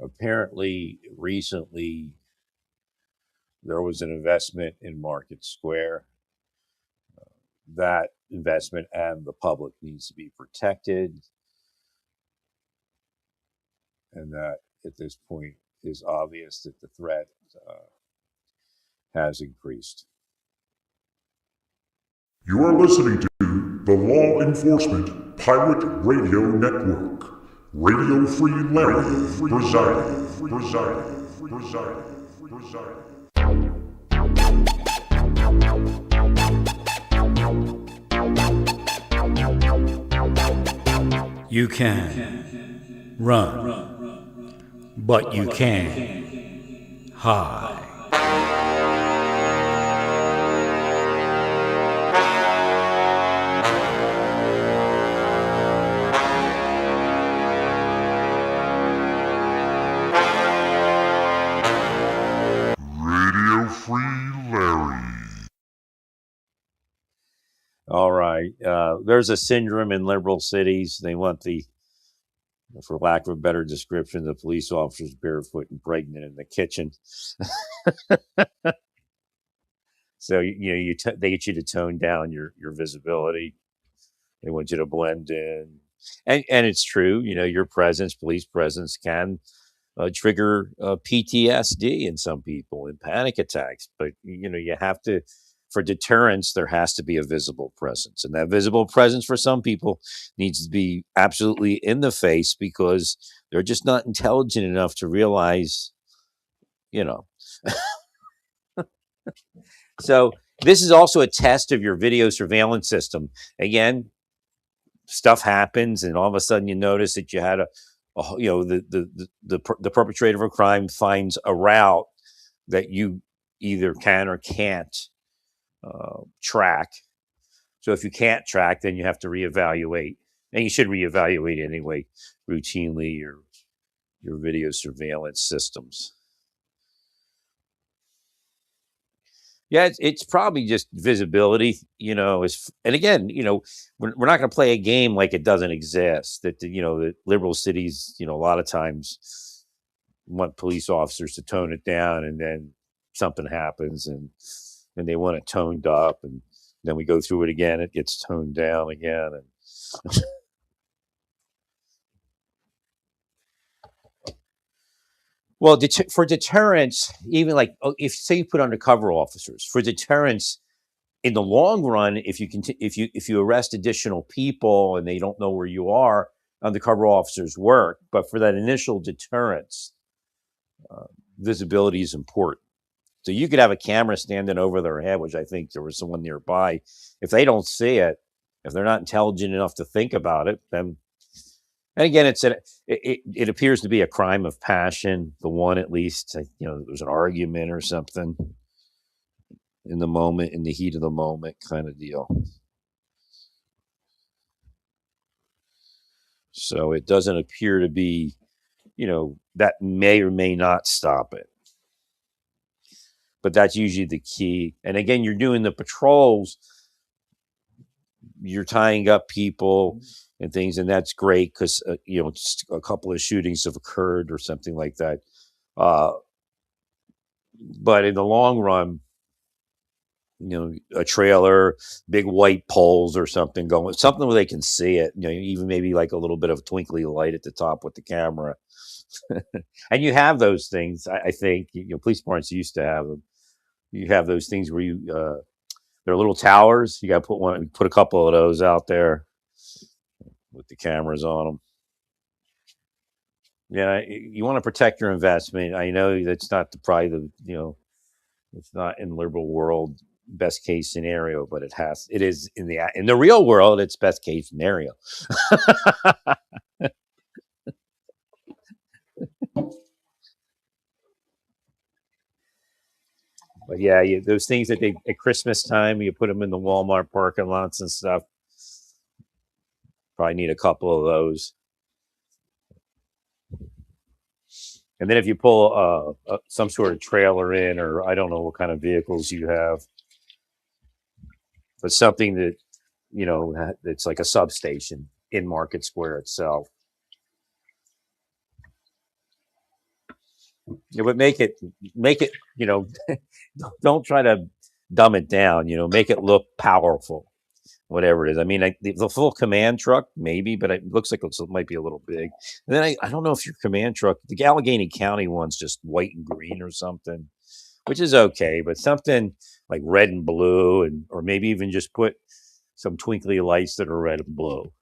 Apparently, recently there was an investment in Market Square. That investment and the public needs to be protected, and that at this point is obvious that the threat has increased. You are listening to the Law Enforcement Pirate Radio Network. Radio Free Larry presiding. You can run, but you can't hide. Radio Free Larry. All right. There's a syndrome in liberal cities. They want for lack of a better description, the police officers barefoot and pregnant in the kitchen. So they get you to tone down your visibility. They want you to blend in, and it's true. Your presence, police presence, can trigger PTSD in some people and panic attacks. But you have to, for deterrence, there has to be a visible presence, and that visible presence for some people needs to be absolutely in the face because they're just not intelligent enough to realize, you know. So this is also a test of your video surveillance system. Again, stuff happens, and all of a sudden you notice that you had the perpetrator of a crime finds a route that you either can or can't track. So if you can't track, then you have to reevaluate, and you should reevaluate anyway, routinely your video surveillance systems. Yeah, it's probably just visibility, and again, we're not going to play a game like it doesn't exist. That the liberal cities, a lot of times want police officers to tone it down, and then something happens, and they want it toned up, and then we go through it again. It gets toned down again, and well, for deterrence, even like if say you put undercover officers for deterrence. In the long run, if you arrest additional people and they don't know where you are, undercover officers work. But for that initial deterrence, visibility is important. So you could have a camera standing over their head, which I think there was someone nearby. If they don't see it, if they're not intelligent enough to think about it, then, and again, it appears to be a crime of passion. The one, at least, there's an argument or something in the moment, in the heat of the moment kind of deal. So it doesn't appear to be, that may or may not stop it. But that's usually the key. And again, you're doing the patrols, you're tying up people and things, and that's great because, just a couple of shootings have occurred or something like that. But in the long run, a trailer, big white poles or something something where they can see it, even maybe like a little bit of twinkly light at the top with the camera. And you have those things. I think, police departments used to have them. You have those things where they're little towers. You got to put a couple of those out there with the cameras on them. Yeah. You want to protect your investment. I know that's not it's not in the liberal world best case scenario, but it is in the real world, it's best case scenario. But yeah, those things that at Christmas time, you put them in the Walmart parking lots and stuff. Probably need a couple of those. And then if you pull some sort of trailer in, or I don't know what kind of vehicles you have, but something that, it's like a substation in Market Square itself. Yeah, but make it, don't try to dumb it down. Make it look powerful, whatever it is. I mean, the full command truck, maybe, but it looks like it might be a little big. And then I don't know if your command truck, the Allegheny County one's just white and green or something, which is okay, but something like red and blue, or maybe even just put some twinkly lights that are red and blue,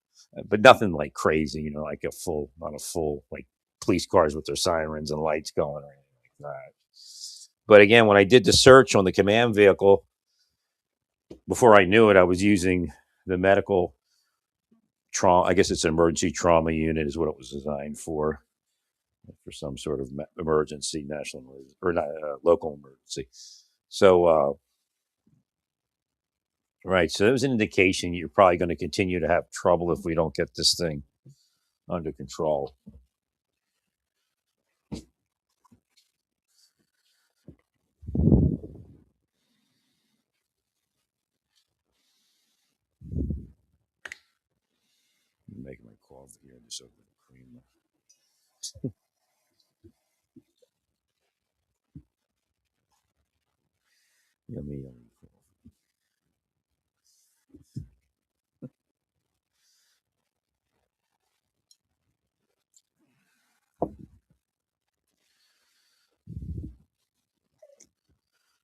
but nothing like crazy, like not a full, like police cars with their sirens and lights going or anything like that. But again, when I did the search on the command vehicle, before I knew it, I was using the medical trauma. I guess it's an emergency trauma unit, is what it was designed for some sort of emergency, national emergency, or not, local emergency. So, right. So it was an indication you're probably going to continue to have trouble if we don't get this thing under control. I'm making my coffee here. Just over the cream. Yummy, yummy coffee.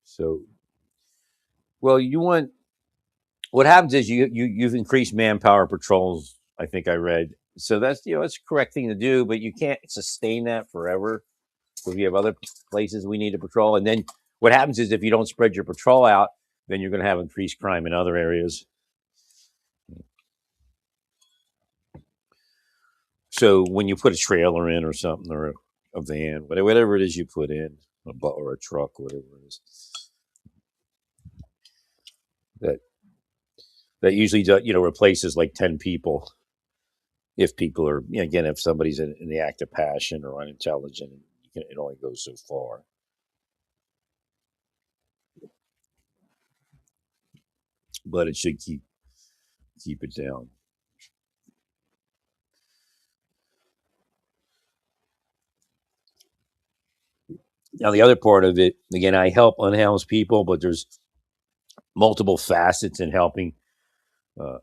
So, well, what happens is you've increased manpower patrols. I think I read. So that's the correct thing to do, but you can't sustain that forever because we have other places we need to patrol. And then what happens is if you don't spread your patrol out, then you're going to have increased crime in other areas. So when you put a trailer in or something, or a van, whatever it is you put in, or a truck, whatever it is, that usually replaces like 10 people. If people are, again, if somebody's in the act of passion or unintelligent, it only goes so far. But it should keep it down. Now the other part of it, again, I help unhoused people, but there's multiple facets in helping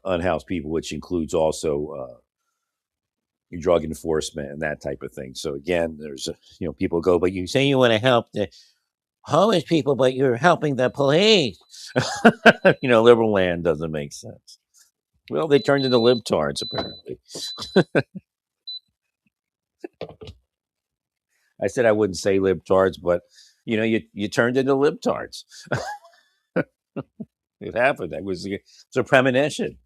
unhoused people, which includes also drug enforcement and that type of thing. So again, there's people go, but you say you want to help the homeless people, but you're helping the police. Liberal land doesn't make sense. Well, they turned into libtards apparently. I said I wouldn't say libtards, but you turned into libtards. It happened. It's a premonition.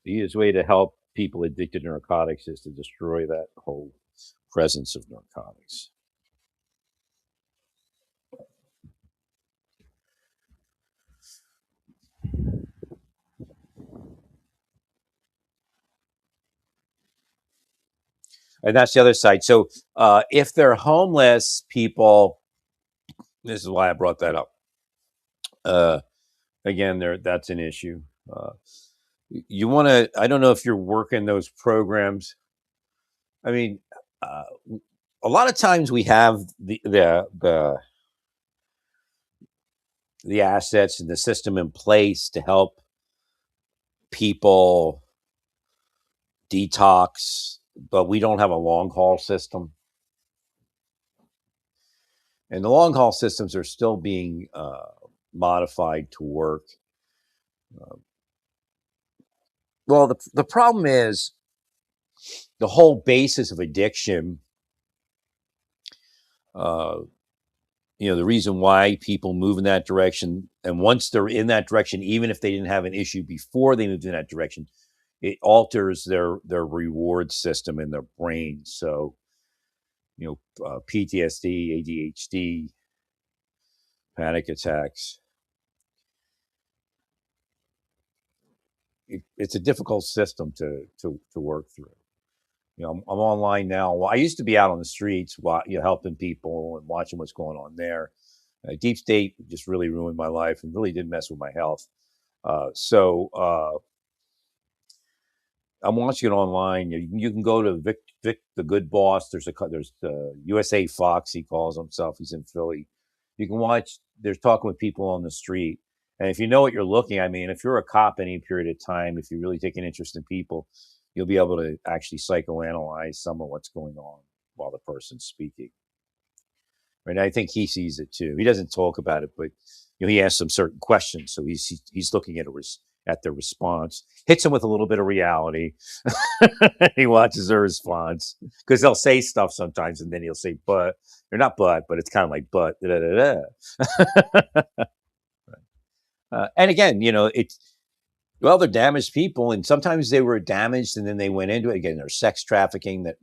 The easiest way to help people addicted to narcotics is to destroy that whole presence of narcotics. And that's the other side. So if they're homeless people, this is why I brought that up. Again, that's an issue. You want to, I don't know if you're working those programs. I mean, a lot of times we have the assets and the system in place to help people detox, but we don't have a long haul system. And the long haul systems are still being modified to work. Well, the problem is the whole basis of addiction. The reason why people move in that direction, and once they're in that direction, even if they didn't have an issue before they moved in that direction, it alters their reward system in their brain. So, PTSD, ADHD, panic attacks. It's a difficult system to work through. I'm online now. I used to be out on the streets, helping people and watching what's going on there. Deep state just really ruined my life and really did mess with my health. So I'm watching it online. You can go to Vic the Good Boss. There's USA Fox. He calls himself. He's in Philly. You can watch. They're talking with people on the street, and if you know what you're looking, I mean, if you're a cop any period of time, if you really take an interest in people, you'll be able to actually psychoanalyze some of what's going on while the person's speaking. And I think he sees it too. He doesn't talk about it, but he asks them certain questions, so he's looking at their response, hits them with a little bit of reality. He watches their response because they'll say stuff sometimes, and then he'll say, "But they're not, but it's kind of like, but." Da, da, da, da. And again, it's well, they're damaged people, and sometimes they were damaged, and then they went into it again. There's sex trafficking that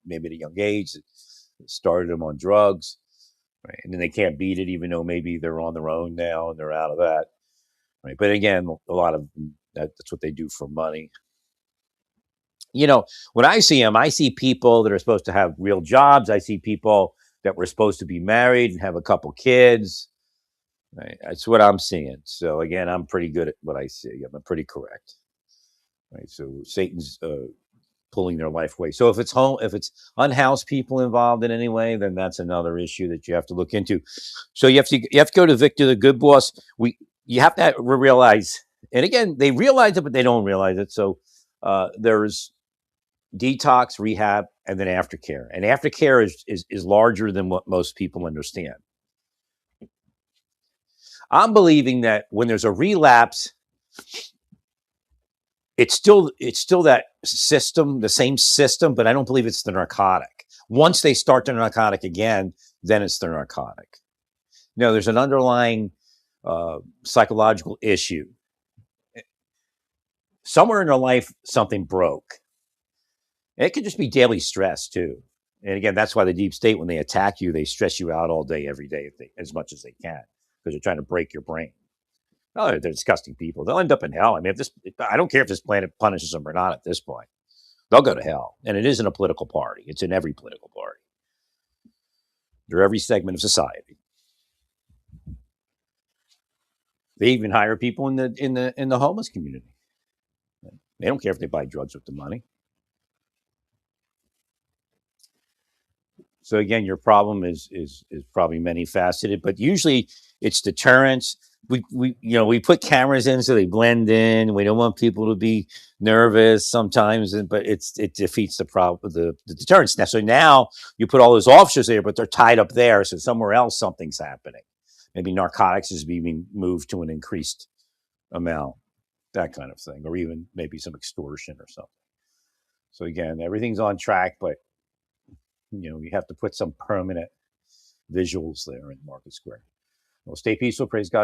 maybe at a young age that started them on drugs. Right. And then they can't beat it, even though maybe they're on their own now and they're out of that. Right. But again, a lot of that's what they do for money. When I see them, I see people that are supposed to have real jobs. I see people that were supposed to be married and have a couple kids. Right. That's what I'm seeing. So again, I'm pretty good at what I see. I'm pretty correct. Right. So Satan's pulling their life away. So if it's unhoused people involved in any way, then that's another issue that you have to look into. So you have to go to Victor the Good Boss. You have to realize, and again, they realize it, but they don't realize it. So there's detox, rehab, and then aftercare. And aftercare is larger than what most people understand. I'm believing that when there's a relapse, it's still that system, the same system, but I don't believe it's the narcotic. Once they start the narcotic again, then it's the narcotic. There's an underlying psychological issue. Somewhere in their life, something broke. It could just be daily stress too. And again, that's why the deep state, when they attack you, they stress you out all day, every day, as much as they can, because they're trying to break your brain. Oh, they're disgusting people. They'll end up in hell. I mean, I don't care if this planet punishes them or not at this point. They'll go to hell. And it isn't a political party. It's in every political party. They're every segment of society. They even hire people in the homeless community. They don't care if they buy drugs with the money. So again, your problem is probably many faceted, but usually it's deterrence. We put cameras in so they blend in. We don't want people to be nervous sometimes, but it defeats the problem, the deterrence. So now you put all those officers there, but they're tied up there, so somewhere else something's happening. Maybe narcotics is being moved to an increased amount, that kind of thing, or even maybe some extortion or something. So again, everything's on track, but you have to put some permanent visuals there in Market Square. Well, stay peaceful. Praise God.